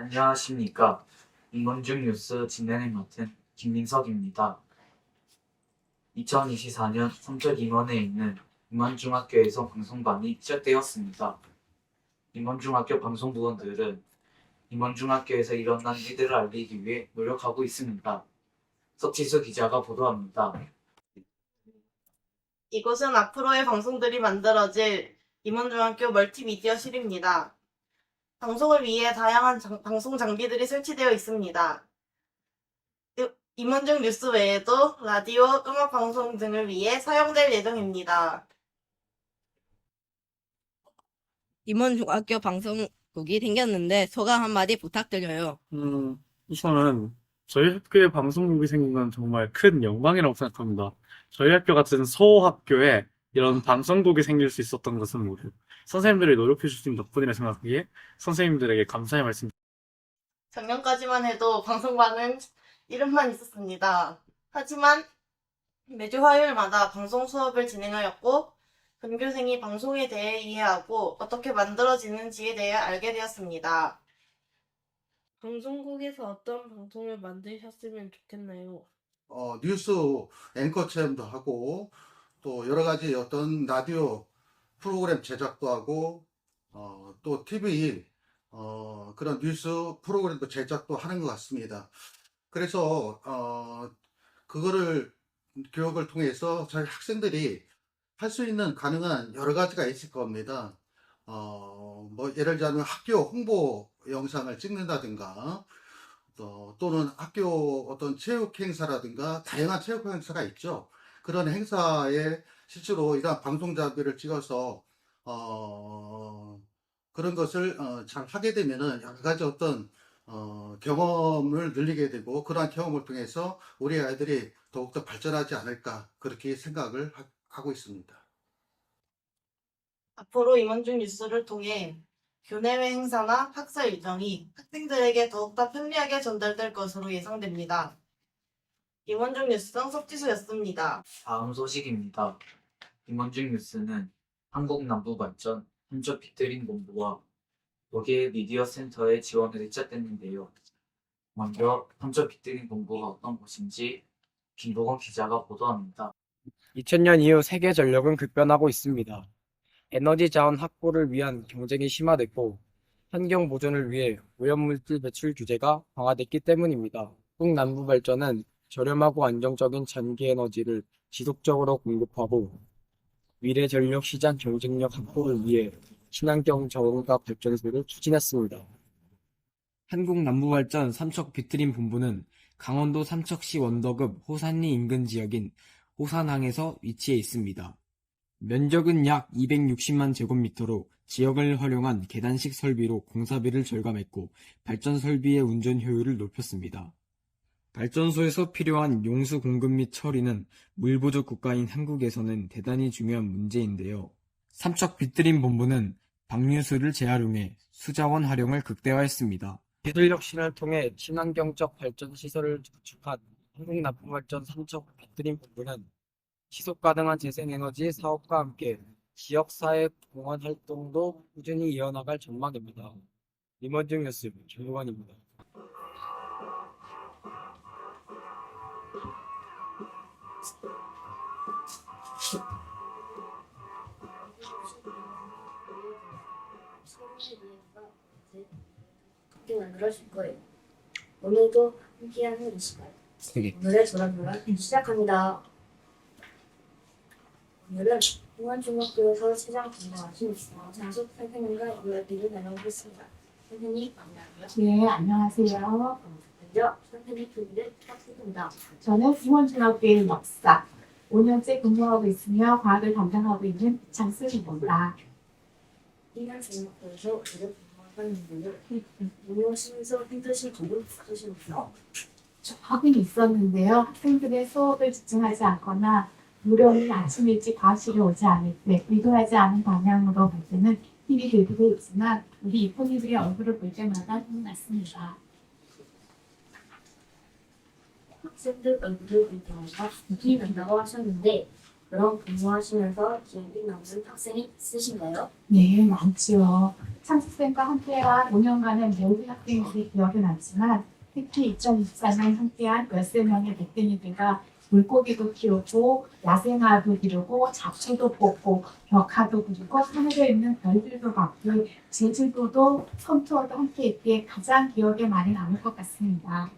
안녕하십니까. 인문중 뉴스 진행을 맡은 김민석입니다. 2024년 성적 임원에 있는 임원중학교에서 방송반이 시작되었습니다. 임원중학교 방송부원들은 임원중학교에서 일어난 일들을 알리기 위해 노력하고 있습니다. 석지수 기자가 보도합니다. 이곳은 앞으로의 방송들이 만들어질 임원중학교 멀티미디어실입니다. 방송을 위해 다양한 방송 장비들이 설치되어 있습니다. 임원중 뉴스 외에도 라디오, 음악 방송 등을 위해 사용될 예정입니다. 임원중학교 방송국이 생겼는데 소감 한마디 부탁드려요. 우선은 저희 학교에 방송국이 생긴 건 정말 큰 영광이라고 생각합니다. 저희 학교 같은 소학교에 이런 방송국이 생길 수 있었던 것은 모두 선생님들이 노력해 주신 덕분이라 생각하기에 선생님들에게 감사의 말씀. 작년까지만 해도 방송반은 이름만 있었습니다. 하지만 매주 화요일마다 방송 수업을 진행하였고 전교생이 방송에 대해 이해하고 어떻게 만들어지는지에 대해 알게 되었습니다. 방송국에서 어떤 방송을 만드셨으면 좋겠나요? 뉴스 앵커 체험도 하고 또 여러 가지 어떤 라디오 프로그램 제작도 하고 또 TV 그런 뉴스 프로그램도 제작도 하는 것 같습니다. 그래서 그거를 교육을 통해서 저희 학생들이 할 수 있는 가능한 여러 가지가 있을 겁니다. 뭐 예를 들자면 학교 홍보 영상을 찍는다든가 또는 학교 어떤 체육 행사라든가 다양한 체육 행사가 있죠. 그런 행사에 실제로 이러한 방송 장비를 찍어서 그런 것을 잘 하게 되면은 여러 가지 어떤 경험을 늘리게 되고 그러한 경험을 통해서 우리 아이들이 더욱더 발전하지 않을까 그렇게 생각을 하고 있습니다. 앞으로 임원중 뉴스를 통해 교내외 행사나 학사 일정이 학생들에게 더욱더 편리하게 전달될 것으로 예상됩니다. 임원중 뉴스성 석지수였습니다. 다음 소식입니다. 임원중 뉴스는 한국남부발전 한쪽 빅드림 본부와 독일 미디어 센터의 지원으로 시작됐는데요. 먼저 한쪽 빅드림 본부가 어떤 곳인지 김보건 기자가 보도합니다. 2000년 이후 세계 전력은 급변하고 있습니다. 에너지 자원 확보를 위한 경쟁이 심화됐고 환경 보존을 위해 오염물질 배출 규제가 강화됐기 때문입니다. 한국 남부 발전은 저렴하고 안정적인 전기 에너지를 지속적으로 공급하고 미래 전력 시장 경쟁력 확보를 위해 친환경 저온가 발전소를 추진했습니다. 한국 남부 발전 삼척 비트림 본부는 강원도 삼척시 원더급 호산리 인근 지역인 호산항에서 위치해 있습니다. 면적은 약 260만 제곱미터로 지역을 활용한 계단식 설비로 공사비를 절감했고 발전 설비의 운전 효율을 높였습니다. 발전소에서 필요한 용수 공급 및 처리는 물 부족 국가인 한국에서는 대단히 중요한 문제인데요. 삼척 빗드림 본부는 방류수를 재활용해 수자원 활용을 극대화했습니다. 기술 혁신을 통해 친환경적 발전 시설을 구축한 한국남부발전 삼척 빗드림 본부는 지속 가능한 재생에너지 사업과 함께 지역사회 공헌 활동도 꾸준히 이어나갈 전망입니다. 임원중 뉴스 김보관입니다. 함께 만들어줄 거예요. 오늘도 함께하는 이 시간. 오늘의 도란도란 시작합니다. 오늘은 중앙중학교에서 시장 근무하신 장숙 선생님과 이야기를 나눠보겠습니다. 선생님, 안녕하세요. 네, 안녕하세요. 먼저 선생님 소개를 부탁드립니다. 저는 중원중학교의 역사 5년째 근무하고 있으며 과학을 담당하고 있는 장승입니다. 중앙중학교에서 오늘 근무하셨는데요. 운영하시면서 힘드신 부분 없으신가요? 하긴 있었는데요. 학생들의 수업을 집중하지 않거나 무료인 아침 일찍 과학실에 오지 않을 때 의도하지 않은 방향으로 갈 때는 힘이 들기도 있지만 우리 이쁜이들의 얼굴을 볼 때마다 힘이 났습니다. 학생들 얼굴을 볼 때마다 힘이 난다고 하셨는데 그럼 근무하시면서 기억에 남는 학생이 있으신가요? 네, 많지요. 창습생과 함께한 5년간의 모든 학생들이 기억에 남지만 특히 2024년 함께한 13명의 백댕이들과 물고기도 키우고 야생화도 기르고 잡초도 뽑고 벽화도 그리고 하늘에 있는 별들도 봤고 제주도도 섬투어도 함께 있기에 가장 기억에 많이 남을 것 같습니다.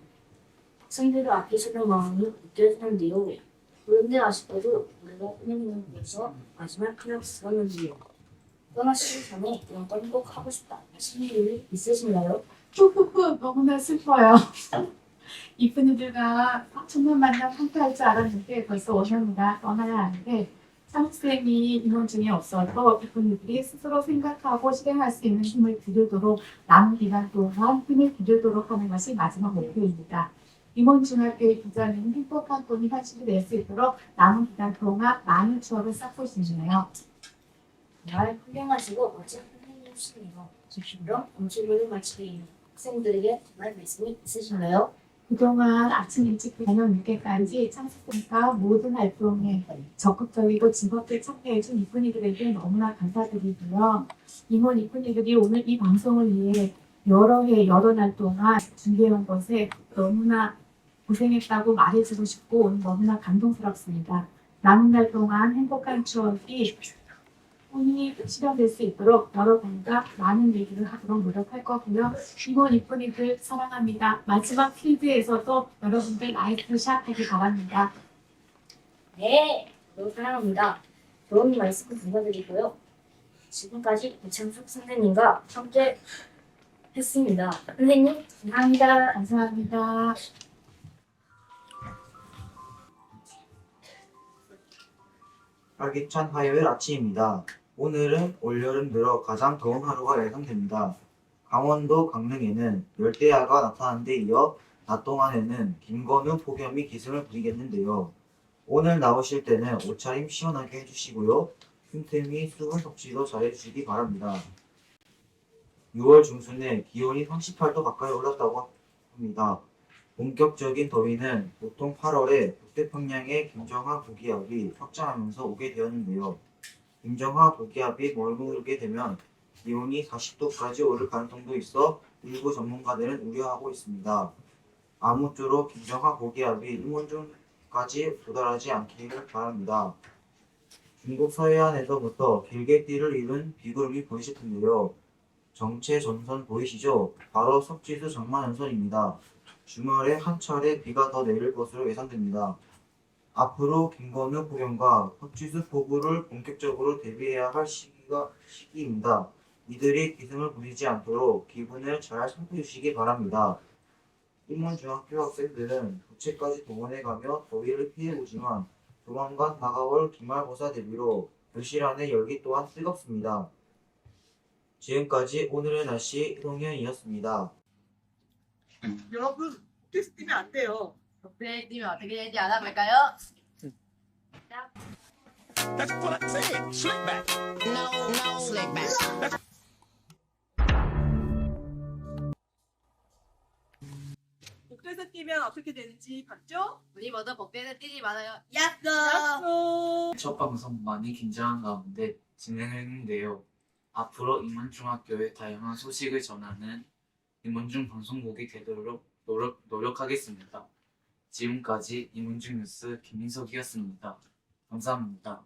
학생들을 아끼시는 마음이 느껴지는데요. 그런데 아쉽게도 우리가 은행을 위해서 마지막 클럽 쓰었는데요. 떠나시기 전에 이런 건 꼭 하고 싶다 하시는 일이 있으신가요? 후후후 너무나 슬퍼요. 이쁜 이들과 천만 만남 함께할 줄 알았는데 벌써 5년이나 떠나야 하는데 창쌤이 인원 중에 없어서 이쁜 이들이 스스로 생각하고 실행할 수 있는 힘을 기르도록 남은 기간 동안 힘을 기르도록 하는 것이 마지막 목표입니다. 임원중학교의 비전은 행복한 꿈이 현실이 될 수 있도록 남은 기간 동안 많은 추억을 쌓고 싶네요. 정말 훌륭하시고 멋진 선생님이시네요. 그럼 음식을 마치기 학생들에게 정말 말씀이 있으신가요? 그동안 아침 일찍 저녁 늦게까지 창습생과 모든 활동에 적극적이고 즐겁게 참여해준 이쁜이들에게 너무나 감사드리고요. 임원 이쁜이들이 오늘 이 방송을 위해 여러 날 동안 준비해온 것에 너무나 고생했다고 말해주고 싶고 오늘 너무나 감동스럽습니다. 남은 날 동안 행복한 추억이 꿈이 실현될 수 있도록 여러분과 많은 얘기를 하도록 노력할 거고요. 이번 이쁜이들 사랑합니다. 마지막 필드에서도 여러분들 나이스 샷 하기 바랍니다. 네, 너무 사랑합니다. 좋은 말씀 감사드리고요. 지금까지 이창숙 선생님과 함께 했습니다. 선생님, 감사합니다. 감사합니다. 활기찬 화요일 아침입니다. 오늘은 올여름 들어 가장 더운 하루가 예상됩니다. 강원도 강릉에는 열대야가 나타난 데 이어 낮 동안에는 김건우 폭염이 기승을 부리겠는데요. 오늘 나오실 때는 옷차림 시원하게 해주시고요. 틈틈이 수분 섭취도 잘 해주시기 바랍니다. 6월 중순에 기온이 38도 가까이 올랐다고 합니다. 본격적인 더위는 보통 8월에 북태평양의 김정하 고기압이 확장하면서 오게 되었는데요. 김정하 고기압이 머무르게 되면 기온이 40도까지 오를 가능성도 있어 일부 전문가들은 우려하고 있습니다. 아무쪼록 김정하 고기압이 일본중까지 도달하지 않기를 바랍니다. 중국 서해안에서부터 길게 띠를 이룬 비구름이 보이실 텐데요. 정체 전선 보이시죠? 바로 석지수 장마전선입니다. 주말에 한 차례 비가 더 내릴 것으로 예상됩니다. 앞으로 김건우 폭염과 석지수 폭우를 본격적으로 대비해야 할 시기입니다. 이들이 기승을 부리지 않도록 기분을 잘 살펴주시기 바랍니다. 인문중학교 학생들은 부채까지 동원해가며 더위를 피해보지만 조만간 다가올 기말고사 대비로 교실 안의 열기 또한 뜨겁습니다. 지금까지 오늘의 날씨 홍현이었습니다. 여러분, 텍스트 뛰면 안 돼요. 덕분에 뛰면 어떻게 되는지 알아볼까요? That's what I said. Slick back. No, slick back. 복도에서 뛰면 어떻게 되는지 봤죠? 우리 모두 복대는 뛰지 말아요. 야스! 첫 방송 많이 긴장한 가운데 진행했는데요. 앞으로 임원중학교의 다양한 소식을 전하는 임원중 방송국이 되도록 노력하겠습니다. 지금까지 임원중 뉴스 김민석이었습니다. 감사합니다.